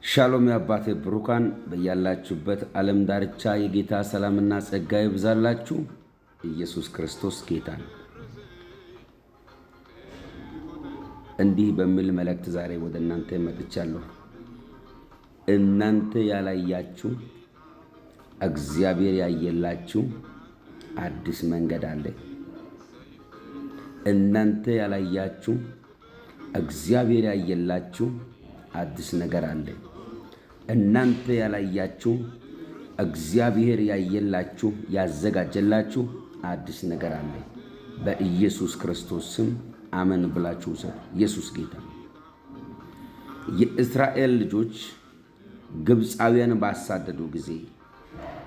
ሻሎም ያባቴ ብሩካን በያላችሁበት ዓለም ዳርቻ የጌታ ሰላምና ጸጋ ይብዛላችሁ። ኢየሱስ ክርስቶስ ጌታ ነው። እንዲህ በሚል መልእክት ዛሬ ወደ እናንተ መጥቻለሁ። እናንተ ያላያችሁ እግዚአብሔር ያየላችሁ አዲስ መንገድ አለ። እናንተ ያላያችሁ እግዚአብሔር ያየላችሁ አዲስ ነገር አለ። እናንተ ያላያችሁ እግዚአብሔር ያየላችሁ ያዘጋጀላችሁ አዲስ ነገር አለ። በኢየሱስ ክርስቶስ ስም አሜን ብላችሁ ሰው ኢየሱስ ጌታ። የእስራኤል ልጆች ግብፃውያን ባሳደዱ ጊዜ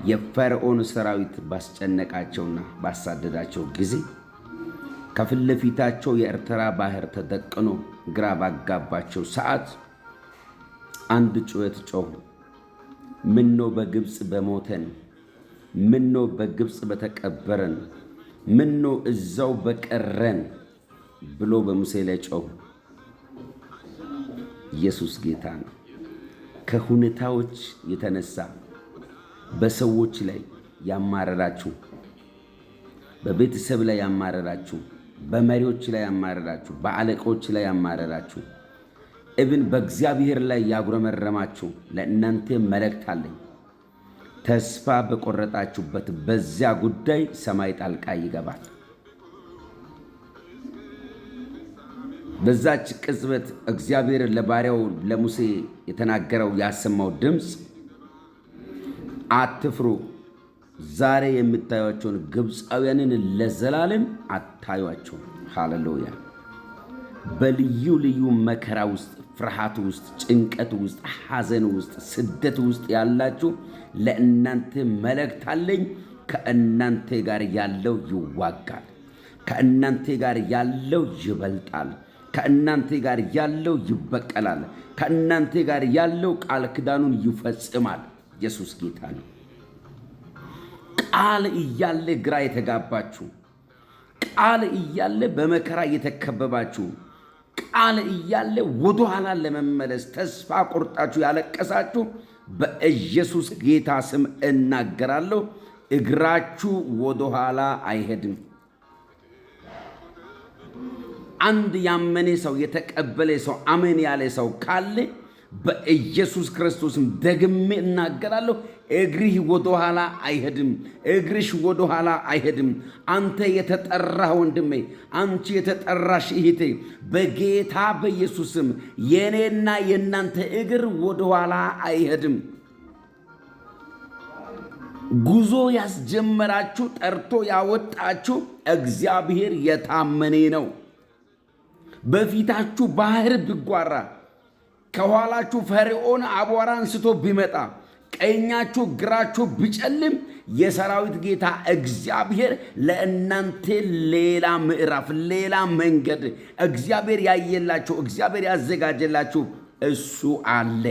የፈርዖን ሰራዊት ባስጨነቃቸውና ባሳደዳቸው ጊዜ ከፊት ለፊታቸው የኤርትራ ባህር ተደቅኖ ግራ ባጋባቸው ሰዓት አንድ ጩኸት ጮኹ። ምነው በግብፅ በሞተን፣ ምነው በግብፅ በተቀበረን፣ ምነው እዛው በቀረን ብሎ በሙሴ ላይ ጮኹ። ኢየሱስ ጌታ ነው። ከሁኔታዎች የተነሳ በሰዎች ላይ ያማረራችሁ፣ በቤተሰብ ላይ ያማረራችሁ፣ በመሪዎች ላይ ያማረራችሁ፣ በአለቆች ላይ ያማረራችሁ፣ እብን በእግዚአብሔር ላይ ያጉረመረማችሁ ለእናንተ መልእክት አለኝ። ተስፋ በቆረጣችሁበት በዚያ ጉዳይ ሰማይ ጣልቃ ይገባል። በዛች ቅጽበት እግዚአብሔር ለባሪያው ለሙሴ የተናገረው ያሰማው ድምፅ አትፍሩ፣ ዛሬ የምታዩአቸውን ግብፃውያንን ለዘላለም አታዩአቸው። ሃሌሉያ። በልዩ ልዩ መከራ ውስጥ፣ ፍርሃት ውስጥ፣ ጭንቀት ውስጥ፣ ሐዘን ውስጥ፣ ስደት ውስጥ ያላችሁ ለእናንተ መልእክት አለኝ። ከእናንተ ጋር ያለው ይዋጋል። ከእናንተ ጋር ያለው ይበልጣል። ከእናንተ ጋር ያለው ይበቀላል። ከእናንተ ጋር ያለው ቃል ኪዳኑን ይፈጽማል። ኢየሱስ ጌታ ነው። ቃል እያለ ግራ የተጋባችሁ፣ ቃል እያለ በመከራ የተከበባችሁ፣ ቃል እያለ ወደ ኋላ ለመመለስ ተስፋ ቆርጣችሁ ያለቀሳችሁ በኢየሱስ ጌታ ስም እናገራለሁ፣ እግራችሁ ወደ ኋላ አይሄድም። አንድ ያመነ ሰው የተቀበለ ሰው አሜን ያለ ሰው ካለ በኢየሱስ ክርስቶስም ደግሜ እናገራለሁ፣ እግርህ ወደ ኋላ አይሄድም። እግርሽ ወደ ኋላ አይሄድም። አንተ የተጠራህ ወንድሜ፣ አንቺ የተጠራሽ እህቴ፣ በጌታ በኢየሱስም የኔና የናንተ እግር ወደ ኋላ አይሄድም። ጉዞ ያስጀመራችሁ፣ ጠርቶ ያወጣችሁ እግዚአብሔር የታመነ ነው። በፊታችሁ ባህር ቢጓራ፣ ከኋላችሁ ፈርዖን አቧራ አንስቶ ቢመጣ፣ ቀኛችሁ ግራችሁ ቢጨልም የሰራዊት ጌታ እግዚአብሔር ለእናንተ ሌላ ምዕራፍ፣ ሌላ መንገድ እግዚአብሔር ያየላችሁ፣ እግዚአብሔር ያዘጋጀላችሁ እሱ አለ።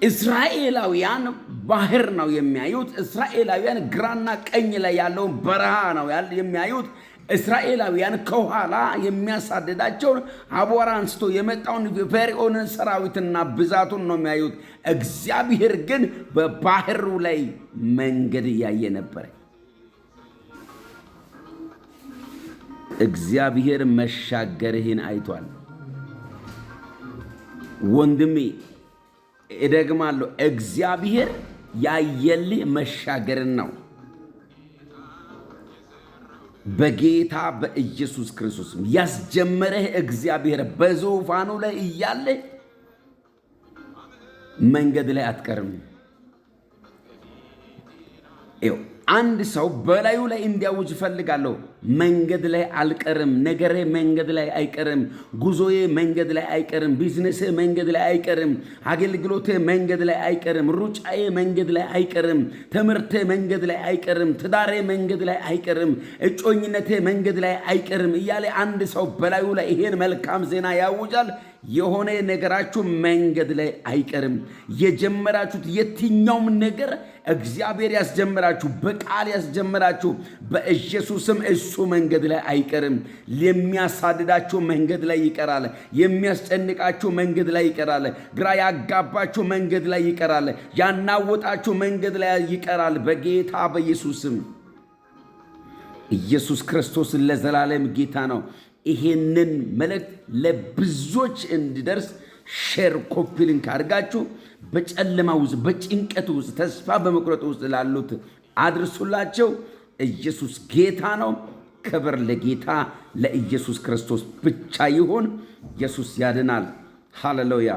እስራኤላውያን ባህር ነው የሚያዩት። እስራኤላውያን ግራና ቀኝ ላይ ያለውን በረሃ ነው የሚያዩት። እስራኤላውያን ከኋላ የሚያሳድዳቸውን አቧራ አንስቶ የመጣውን ፈርዖንን ሰራዊትና ብዛቱን ነው የሚያዩት። እግዚአብሔር ግን በባህሩ ላይ መንገድ እያየ ነበረ። እግዚአብሔር መሻገርህን አይቷል። ወንድሜ እደግማለሁ፣ እግዚአብሔር ያየልህ መሻገርን ነው። በጌታ በኢየሱስ ክርስቶስ ያስጀመረህ እግዚአብሔር በዙፋኑ ላይ እያለ መንገድ ላይ አትቀርም። አንድ ሰው በላዩ ላይ እንዲያውጅ እፈልጋለሁ። መንገድ ላይ አልቀርም። ነገሬ መንገድ ላይ አይቀርም። ጉዞዬ መንገድ ላይ አይቀርም። ቢዝነሴ መንገድ ላይ አይቀርም። አገልግሎቴ መንገድ ላይ አይቀርም። ሩጫዬ መንገድ ላይ አይቀርም። ትምህርቴ መንገድ ላይ አይቀርም። ትዳሬ መንገድ ላይ አይቀርም። እጮኝነቴ መንገድ ላይ አይቀርም እያለ አንድ ሰው በላዩ ላይ ይሄን መልካም ዜና ያውጃል። የሆነ ነገራችሁ መንገድ ላይ አይቀርም። የጀመራችሁት የትኛውም ነገር እግዚአብሔር ያስጀመራችሁ፣ በቃል ያስጀመራችሁ በኢየሱስም እሱ የእሱ መንገድ ላይ አይቀርም። የሚያሳድዳቸው መንገድ ላይ ይቀራል። የሚያስጨንቃቸው መንገድ ላይ ይቀራል። ግራ ያጋባቸው መንገድ ላይ ይቀራል። ያናወጣቸው መንገድ ላይ ይቀራል። በጌታ በኢየሱስ ስም ኢየሱስ ክርስቶስ ለዘላለም ጌታ ነው። ይሄንን መልእክት ለብዙዎች እንዲደርስ ሼር ኮፒ ሊንክ አድርጋችሁ በጨለማ ውስጥ በጭንቀት ውስጥ ተስፋ በመቁረጥ ውስጥ ላሉት አድርሱላቸው። ኢየሱስ ጌታ ነው። ክብር ለጌታ ለኢየሱስ ክርስቶስ ብቻ ይሁን። ኢየሱስ ያድናል። ሃሌሉያ።